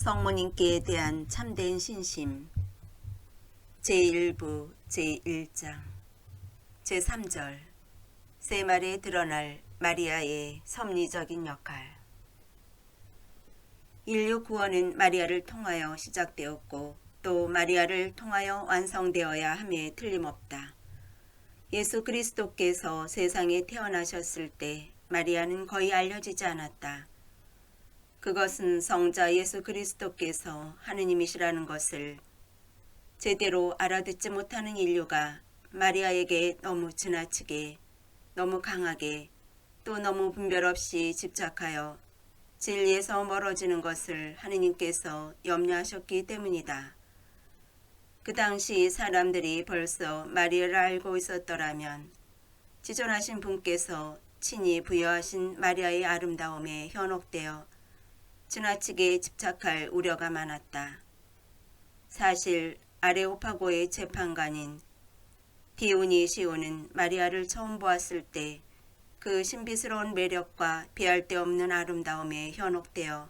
성모님께 대한 참된 신심 제1부 제1장 제3절 세말에 드러날 마리아의 섭리적인 역할. 인류 구원은 마리아를 통하여 시작되었고 또 마리아를 통하여 완성되어야 함에 틀림없다. 예수 그리스도께서 세상에 태어나셨을 때 마리아는 거의 알려지지 않았다. 그것은 성자 예수 그리스도께서 하느님이시라는 것을 제대로 알아듣지 못하는 인류가 마리아에게 너무 지나치게, 너무 강하게, 또 너무 분별 없이 집착하여 진리에서 멀어지는 것을 하느님께서 염려하셨기 때문이다. 그 당시 사람들이 벌써 마리아를 알고 있었더라면 지존하신 분께서 친히 부여하신 마리아의 아름다움에 현혹되어 지나치게 집착할 우려가 많았다. 사실 아레오파고의 재판관인 디오니시오는 마리아를 처음 보았을 때 그 신비스러운 매력과 비할 데 없는 아름다움에 현혹되어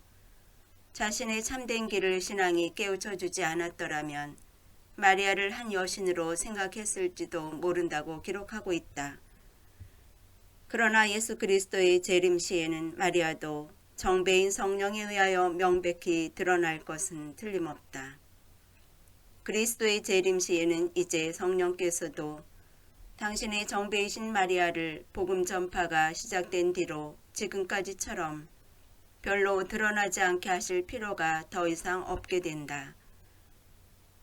자신의 참된 길을 신앙이 깨우쳐주지 않았더라면 마리아를 한 여신으로 생각했을지도 모른다고 기록하고 있다. 그러나 예수 그리스도의 재림 시에는 마리아도 정배인 성령에 의하여 명백히 드러날 것은 틀림없다. 그리스도의 재림 시에는 이제 성령께서도 당신의 정배이신 마리아를 복음 전파가 시작된 뒤로 지금까지처럼 별로 드러나지 않게 하실 필요가 더 이상 없게 된다.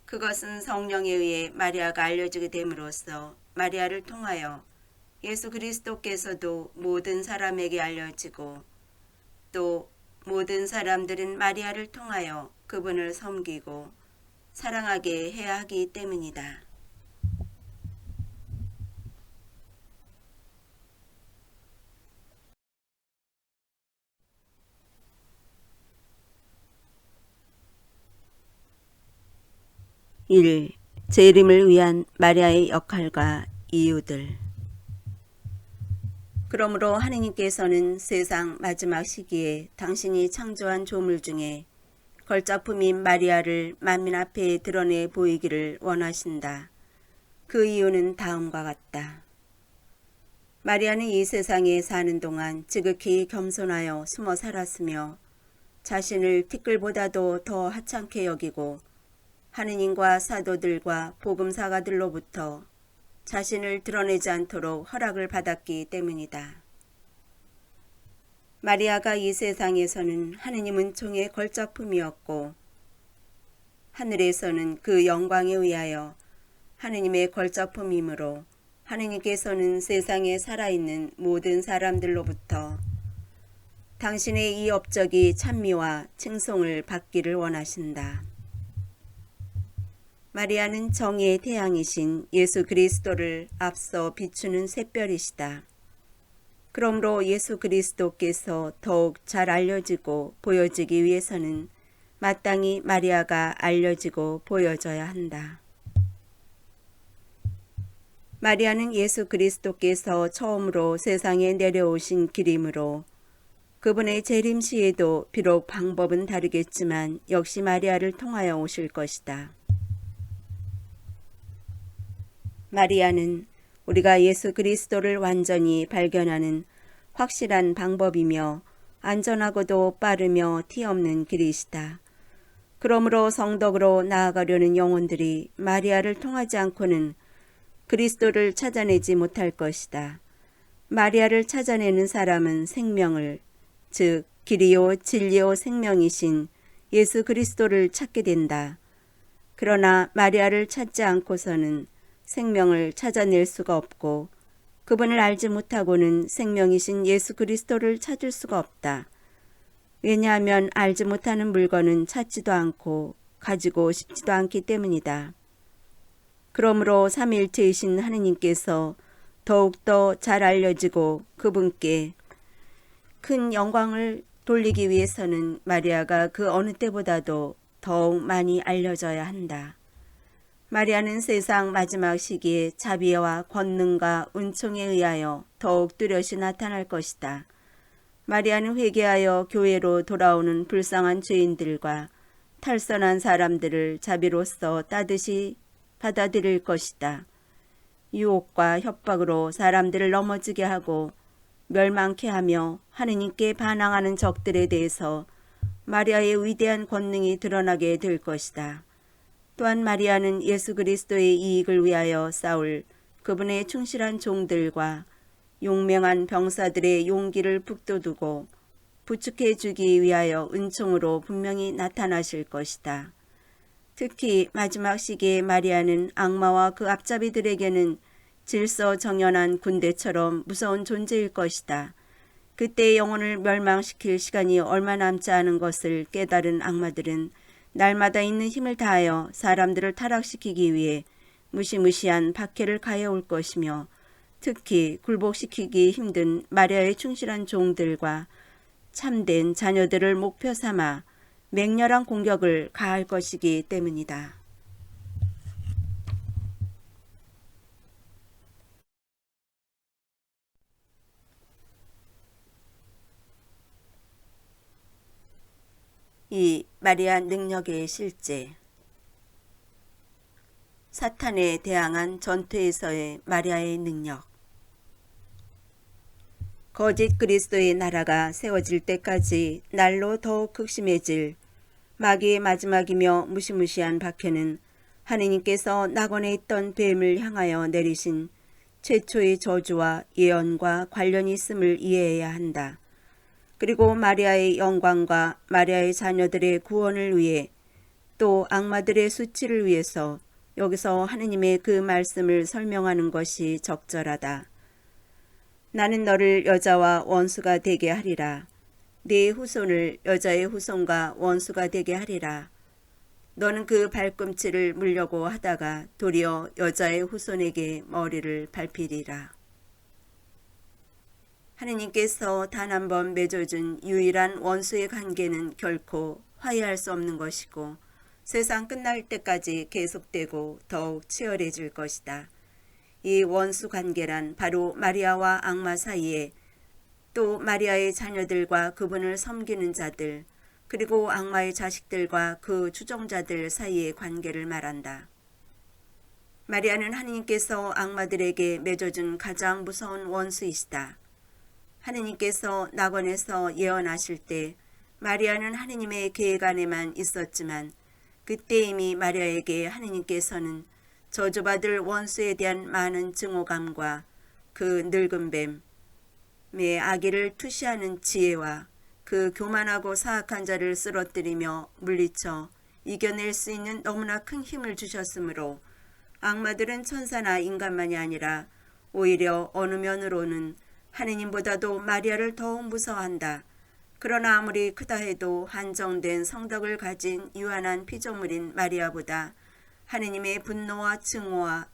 그것은 성령에 의해 마리아가 알려지게 됨으로써 마리아를 통하여 예수 그리스도께서도 모든 사람에게 알려지고 또 모든 사람들은 마리아를 통하여 그분을 섬기고 사랑하게 해야 하기 때문이다. (1) 재림을 위한 마리아의 역할과 이유들. 그러므로 하느님께서는 세상 마지막 시기에 당신이 창조한 조물 중에 걸작품인 마리아를 만민 앞에 드러내 보이기를 원하신다. 그 이유는 다음과 같다. 마리아는 이 세상에 사는 동안 지극히 겸손하여 숨어 살았으며 자신을 티끌보다도 더 하찮게 여기고 하느님과 사도들과 복음사가들로부터 자신을 드러내지 않도록 허락을 받았기 때문이다. 마리아가 이 세상에서는 하느님 은총의 걸작품이었고 하늘에서는 그 영광에 의하여 하느님의 걸작품이므로 하느님께서는 세상에 살아있는 모든 사람들로부터 당신의 이 업적이 찬미와 칭송을 받기를 원하신다. 마리아는 정의의 태양이신 예수 그리스도를 앞서 비추는 샛별이시다. 그러므로 예수 그리스도께서 더욱 잘 알려지고 보여지기 위해서는 마땅히 마리아가 알려지고 보여져야 한다. 마리아는 예수 그리스도께서 처음으로 세상에 내려오신 길이므로 그분의 재림 시에도 비록 방법은 다르겠지만 역시 마리아를 통하여 오실 것이다. 마리아는 우리가 예수 그리스도를 완전히 발견하는 확실한 방법이며 안전하고도 빠르며 티없는 길이시다. 그러므로 성덕으로 나아가려는 영혼들이 마리아를 통하지 않고는 그리스도를 찾아내지 못할 것이다. 마리아를 찾아내는 사람은 생명을, 즉 길이요 진리요 생명이신 예수 그리스도를 찾게 된다. 그러나 마리아를 찾지 않고서는 생명을 찾아낼 수가 없고 그분을 알지 못하고는 생명이신 예수 그리스도를 찾을 수가 없다. 왜냐하면 알지 못하는 물건은 찾지도 않고 가지고 싶지도 않기 때문이다. 그러므로 삼위일체이신 하느님께서 더욱더 잘 알려지고 그분께 큰 영광을 돌리기 위해서는 마리아가 그 어느 때보다도 더욱 많이 알려져야 한다. 마리아는 세상 마지막 시기에 자비와 권능과 은총에 의하여 더욱 뚜렷이 나타날 것이다. 마리아는 회개하여 교회로 돌아오는 불쌍한 죄인들과 탈선한 사람들을 자비로써 따뜻이 받아들일 것이다. 유혹과 협박으로 사람들을 넘어지게 하고 멸망케 하며 하느님께 반항하는 적들에 대해서 마리아의 위대한 권능이 드러나게 될 것이다. 또한 마리아는 예수 그리스도의 이익을 위하여 싸울 그분의 충실한 종들과 용맹한 병사들의 용기를 북돋우고 부축해 주기 위하여 은총으로 분명히 나타나실 것이다. 특히 마지막 시기에 마리아는 악마와 그 앞잡이들에게는 질서정연한 군대처럼 무서운 존재일 것이다. 그때 영혼을 멸망시킬 시간이 얼마 남지 않은 것을 깨달은 악마들은 날마다 있는 힘을 다하여 사람들을 타락시키기 위해 무시무시한 박해를 가해올 것이며 특히 굴복시키기 힘든 마리아의 충실한 종들과 참된 자녀들을 목표 삼아 맹렬한 공격을 가할 것이기 때문이다. 이 마리아 능력의 실제. 사탄에 대항한 전투에서의 마리아의 능력. 거짓 그리스도의 나라가 세워질 때까지 날로 더욱 극심해질 마귀의 마지막이며 무시무시한 박해는 하느님께서 낙원에 있던 뱀을 향하여 내리신 최초의 저주와 예언과 관련이 있음을 이해해야 한다. 그리고 마리아의 영광과 마리아의 자녀들의 구원을 위해 또 악마들의 수치를 위해서 여기서 하느님의 그 말씀을 설명하는 것이 적절하다. 나는 너를 여자와 원수가 되게 하리라. 네 후손을 여자의 후손과 원수가 되게 하리라. 너는 그 발꿈치를 물려고 하다가 도리어 여자의 후손에게 머리를 밟히리라. 하느님께서 단 한 번 맺어준 유일한 원수의 관계는 결코 화해할 수 없는 것이고 세상 끝날 때까지 계속되고 더욱 치열해질 것이다. 이 원수 관계란 바로 마리아와 악마 사이에 또 마리아의 자녀들과 그분을 섬기는 자들 그리고 악마의 자식들과 그 추종자들 사이의 관계를 말한다. 마리아는 하느님께서 악마들에게 맺어준 가장 무서운 원수이시다. 하느님께서 낙원에서 예언하실 때 마리아는 하느님의 계획 안에만 있었지만 그때 이미 마리아에게 하느님께서는 저주받을 원수에 대한 많은 증오감과 그 늙은 뱀의 아기를 투시하는 지혜와 그 교만하고 사악한 자를 쓰러뜨리며 물리쳐 이겨낼 수 있는 너무나 큰 힘을 주셨으므로 악마들은 천사나 인간만이 아니라 오히려 어느 면으로는 하느님보다도 마리아를 더욱 무서워한다. 그러나 아무리 크다 해도 한정된 성덕을 가진 유한한 피조물인 마리아보다 하느님의 분노와 증오와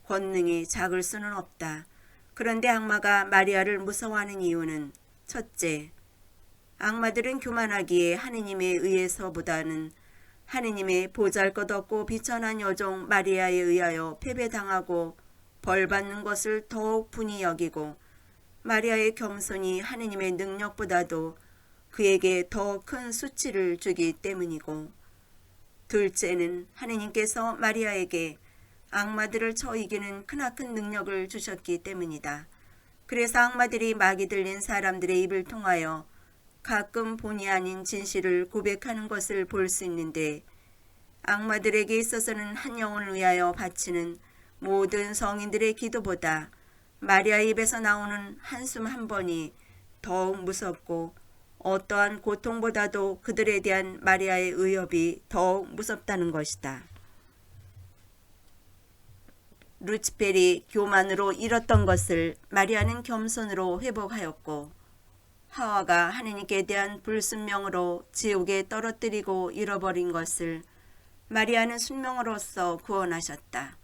권능이 작을 수는 없다. 그런데 악마가 마리아를 무서워하는 이유는 첫째, 악마들은 교만하기에 하느님에 의해서보다는 하느님의 보잘것없고 비천한 여종 마리아에 의하여 패배당하고 벌받는 것을 더욱 분이 여기고 마리아의 겸손이 하느님의 능력보다도 그에게 더 큰 수치를 주기 때문이고 둘째는 하느님께서 마리아에게 악마들을 쳐 이기는 크나큰 능력을 주셨기 때문이다. 그래서 악마들이 막이 들린 사람들의 입을 통하여 가끔 본의 아닌 진실을 고백하는 것을 볼 수 있는데 악마들에게 있어서는 한 영혼을 위하여 바치는 모든 성인들의 기도보다 마리아의 입에서 나오는 한숨 한 번이 더욱 무섭고 어떠한 고통보다도 그들에 대한 마리아의 의협이 더욱 무섭다는 것이다. 루치펠이 교만으로 잃었던 것을 마리아는 겸손으로 회복하였고 하와가 하느님께 대한 불순명으로 지옥에 떨어뜨리고 잃어버린 것을 마리아는 순명으로써 구원하셨다.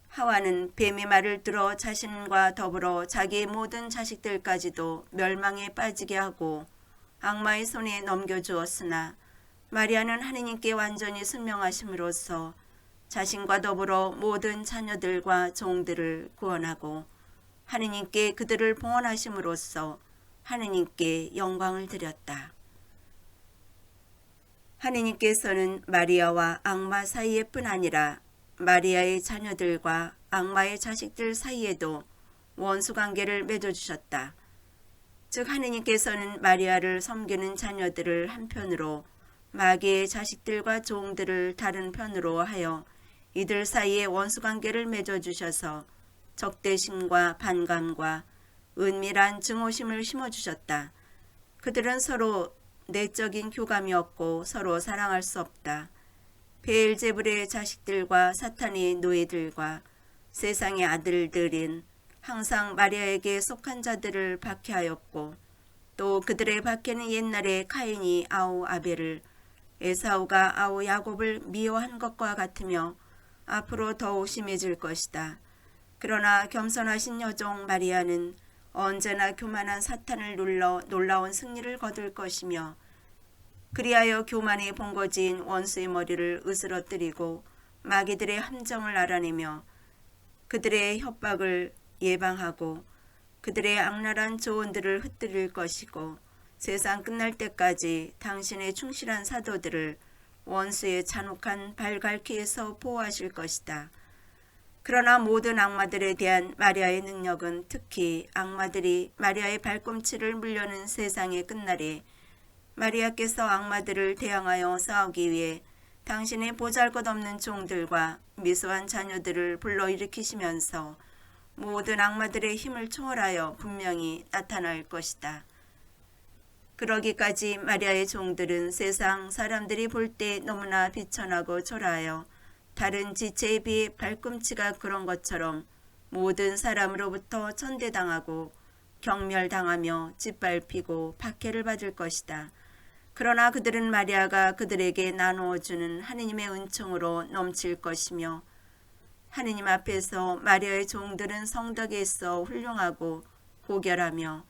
하와는 뱀의 말을 들어 자신과 더불어 자기의 모든 자식들까지도 멸망에 빠지게 하고 악마의 손에 넘겨주었으나 마리아는 하느님께 완전히 순명하심으로써 자신과 더불어 모든 자녀들과 종들을 구원하고 하느님께 그들을 봉헌하심으로써 하느님께 영광을 드렸다. 하느님께서는 마리아와 악마 사이에뿐 아니라 마리아의 자녀들과 악마의 자식들 사이에도 원수관계를 맺어주셨다. 즉 하느님께서는 마리아를 섬기는 자녀들을 한편으로 마귀의 자식들과 종들을 다른 편으로 하여 이들 사이에 원수관계를 맺어주셔서 적대심과 반감과 은밀한 증오심을 심어주셨다. 그들은 서로 내적인 교감이 없고 서로 사랑할 수 없다. 베엘제불의 자식들과 사탄의 노예들과 세상의 아들들인 항상 마리아에게 속한 자들을 박해하였고 또 그들의 박해는 옛날에 카인이 아우 아벨을 에사우가 아우 야곱을 미워한 것과 같으며 앞으로 더욱 심해질 것이다. 그러나 겸손하신 여종 마리아는 언제나 교만한 사탄을 눌러 놀라운 승리를 거둘 것이며 그리하여 교만의 본거지인 원수의 머리를 으스러뜨리고 마귀들의 함정을 알아내며 그들의 협박을 예방하고 그들의 악랄한 조언들을 흩뜨릴 것이고 세상 끝날 때까지 당신의 충실한 사도들을 원수의 잔혹한 발갈퀴에서 보호하실 것이다. 그러나 모든 악마들에 대한 마리아의 능력은 특히 악마들이 마리아의 발꿈치를 물려는 세상의 끝날에 마리아께서 악마들을 대항하여 싸우기 위해 당신의 보잘것없는 종들과 미소한 자녀들을 불러일으키시면서 모든 악마들의 힘을 초월하여 분명히 나타날 것이다. 그러기까지 마리아의 종들은 세상 사람들이 볼 때 너무나 비천하고 초라하여 다른 지체에 비해 발꿈치가 그런 것처럼 모든 사람으로부터 천대당하고 경멸당하며 짓밟히고 박해를 받을 것이다. 그러나 그들은 마리아가 그들에게 나누어주는 하느님의 은총으로 넘칠 것이며 하느님 앞에서 마리아의 종들은 성덕에 있어 훌륭하고 고결하며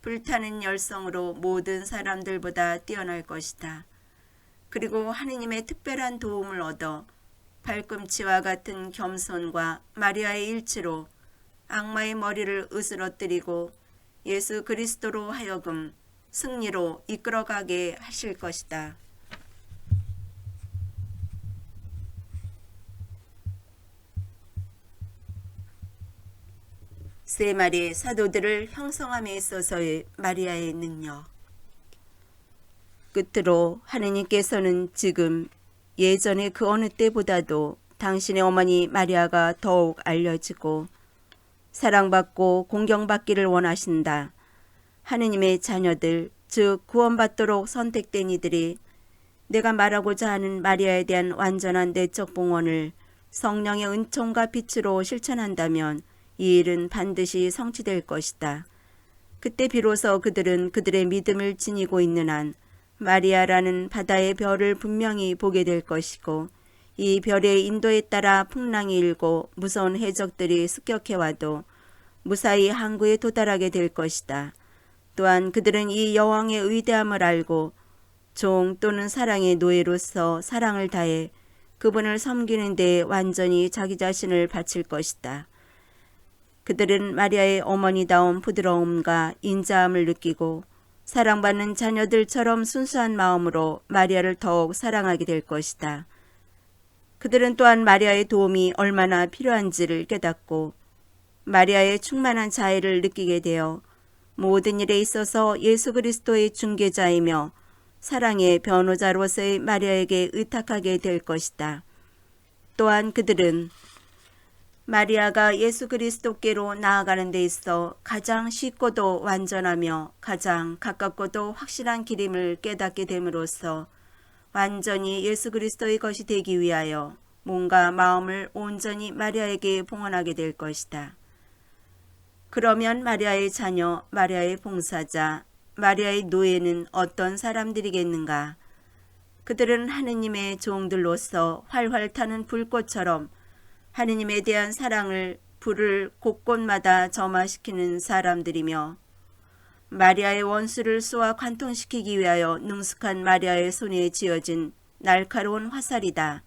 불타는 열성으로 모든 사람들보다 뛰어날 것이다. 그리고 하느님의 특별한 도움을 얻어 발꿈치와 같은 겸손과 마리아의 일치로 악마의 머리를 으스러뜨리고 예수 그리스도로 하여금 승리로 이끌어가게 하실 것이다. 세 마리의 사도들을 형성함에 있어서의 마리아의 능력. 끝으로 하느님께서는 지금 예전의 그 어느 때보다도 당신의 어머니 마리아가 더욱 알려지고 사랑받고 공경받기를 원하신다. 하느님의 자녀들, 즉 구원받도록 선택된 이들이 내가 말하고자 하는 마리아에 대한 완전한 내적 봉헌을 성령의 은총과 빛으로 실천한다면 이 일은 반드시 성취될 것이다. 그때 비로소 그들은 그들의 믿음을 지니고 있는 한 마리아라는 바다의 별을 분명히 보게 될 것이고 이 별의 인도에 따라 풍랑이 일고 무서운 해적들이 습격해와도 무사히 항구에 도달하게 될 것이다. 또한 그들은 이 여왕의 위대함을 알고 종 또는 사랑의 노예로서 사랑을 다해 그분을 섬기는 데 완전히 자기 자신을 바칠 것이다. 그들은 마리아의 어머니다운 부드러움과 인자함을 느끼고 사랑받는 자녀들처럼 순수한 마음으로 마리아를 더욱 사랑하게 될 것이다. 그들은 또한 마리아의 도움이 얼마나 필요한지를 깨닫고 마리아의 충만한 자애를 느끼게 되어 모든 일에 있어서 예수 그리스도의 중개자이며 사랑의 변호자로서의 마리아에게 의탁하게 될 것이다. 또한 그들은 마리아가 예수 그리스도께로 나아가는 데 있어 가장 쉽고도 완전하며 가장 가깝고도 확실한 길임을 깨닫게 됨으로써 완전히 예수 그리스도의 것이 되기 위하여 몸과 마음을 온전히 마리아에게 봉헌하게 될 것이다. 그러면 마리아의 자녀, 마리아의 봉사자, 마리아의 노예는 어떤 사람들이겠는가? 그들은 하느님의 종들로서 활활 타는 불꽃처럼 하느님에 대한 사랑을 불을 곳곳마다 점화시키는 사람들이며 마리아의 원수를 쏘아 관통시키기 위하여 능숙한 마리아의 손에 쥐어진 날카로운 화살이다.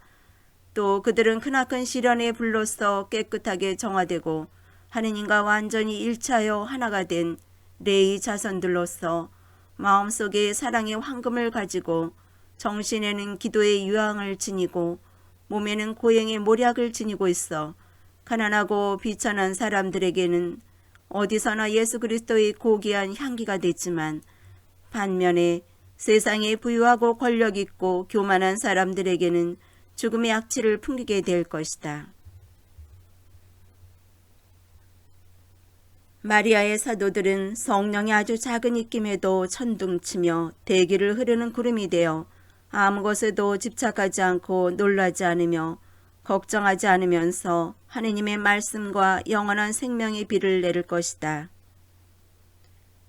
또 그들은 크나큰 시련의 불로서 깨끗하게 정화되고 하느님과 완전히 일치하여 하나가 된 레이 자손들로서 마음속에 사랑의 황금을 가지고 정신에는 기도의 유황을 지니고 몸에는 고행의 모략을 지니고 있어 가난하고 비천한 사람들에게는 어디서나 예수 그리스도의 고귀한 향기가 됐지만 반면에 세상에 부유하고 권력 있고 교만한 사람들에게는 죽음의 악취를 풍기게 될 것이다. 마리아의 사도들은 성령이 아주 작은 입김에도 천둥치며 대기를 흐르는 구름이 되어 아무 것에도 집착하지 않고 놀라지 않으며 걱정하지 않으면서 하느님의 말씀과 영원한 생명의 비를 내릴 것이다.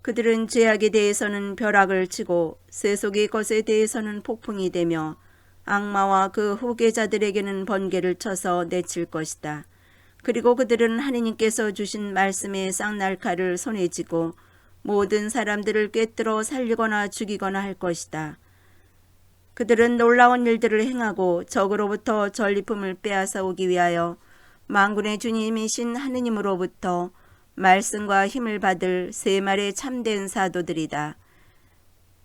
그들은 죄악에 대해서는 벼락을 치고 세속의 것에 대해서는 폭풍이 되며 악마와 그 후계자들에게는 번개를 쳐서 내칠 것이다. 그리고 그들은 하느님께서 주신 말씀의 쌍날칼을 손에 쥐고 모든 사람들을 꿰뚫어 살리거나 죽이거나 할 것이다. 그들은 놀라운 일들을 행하고 적으로부터 전리품을 빼앗아 오기 위하여 만군의 주님이신 하느님으로부터 말씀과 힘을 받을 세 마리의 참된 사도들이다.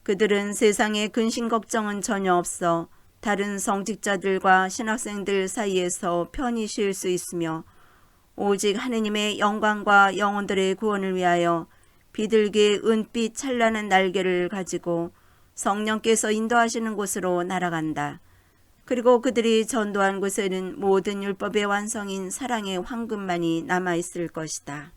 그들은 세상에 근심 걱정은 전혀 없어 다른 성직자들과 신학생들 사이에서 편히 쉴 수 있으며 오직 하느님의 영광과 영혼들의 구원을 위하여 비둘기의 은빛 찬란한 날개를 가지고 성령께서 인도하시는 곳으로 날아간다. 그리고 그들이 전도한 곳에는 모든 율법의 완성인 사랑의 황금만이 남아있을 것이다.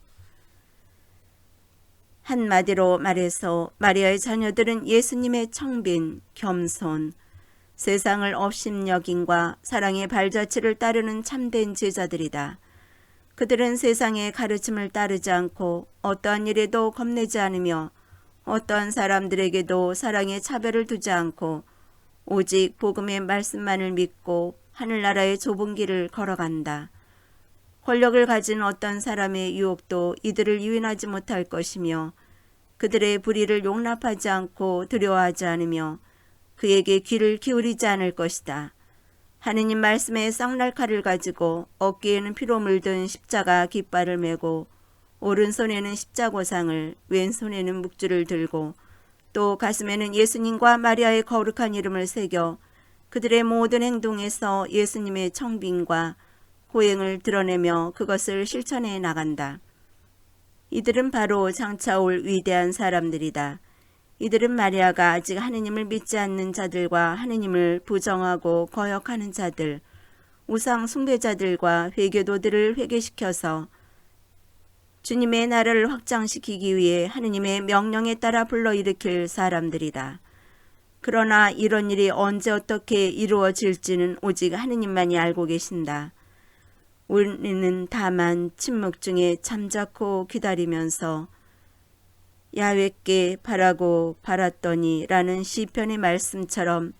한마디로 말해서 마리아의 자녀들은 예수님의 청빈, 겸손, 세상을 업신여김과 사랑의 발자취를 따르는 참된 제자들이다. 그들은 세상의 가르침을 따르지 않고 어떠한 일에도 겁내지 않으며 어떠한 사람들에게도 사랑의 차별을 두지 않고 오직 복음의 말씀만을 믿고 하늘나라의 좁은 길을 걸어간다. 권력을 가진 어떤 사람의 유혹도 이들을 유인하지 못할 것이며 그들의 불의를 용납하지 않고 두려워하지 않으며 그에게 귀를 기울이지 않을 것이다. 하느님 말씀의 쌍날칼을 가지고 어깨에는 피로 물든 십자가 깃발을 메고 오른손에는 십자고상을 왼손에는 묵주를 들고 또 가슴에는 예수님과 마리아의 거룩한 이름을 새겨 그들의 모든 행동에서 예수님의 청빈과 고행을 드러내며 그것을 실천해 나간다. 이들은 바로 장차 올 위대한 사람들이다. 이들은 마리아가 아직 하느님을 믿지 않는 자들과 하느님을 부정하고 거역하는 자들, 우상 숭배자들과 회개도들을 회개시켜서 주님의 나라를 확장시키기 위해 하느님의 명령에 따라 불러일으킬 사람들이다. 그러나 이런 일이 언제 어떻게 이루어질지는 오직 하느님만이 알고 계신다. 우리는 다만 침묵 중에 잠자코 기다리면서 야훼께 바라고 바랐더니 라는 시편의 말씀처럼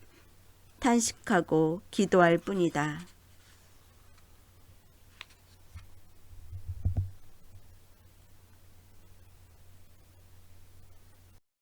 탄식하고 기도할 뿐이다.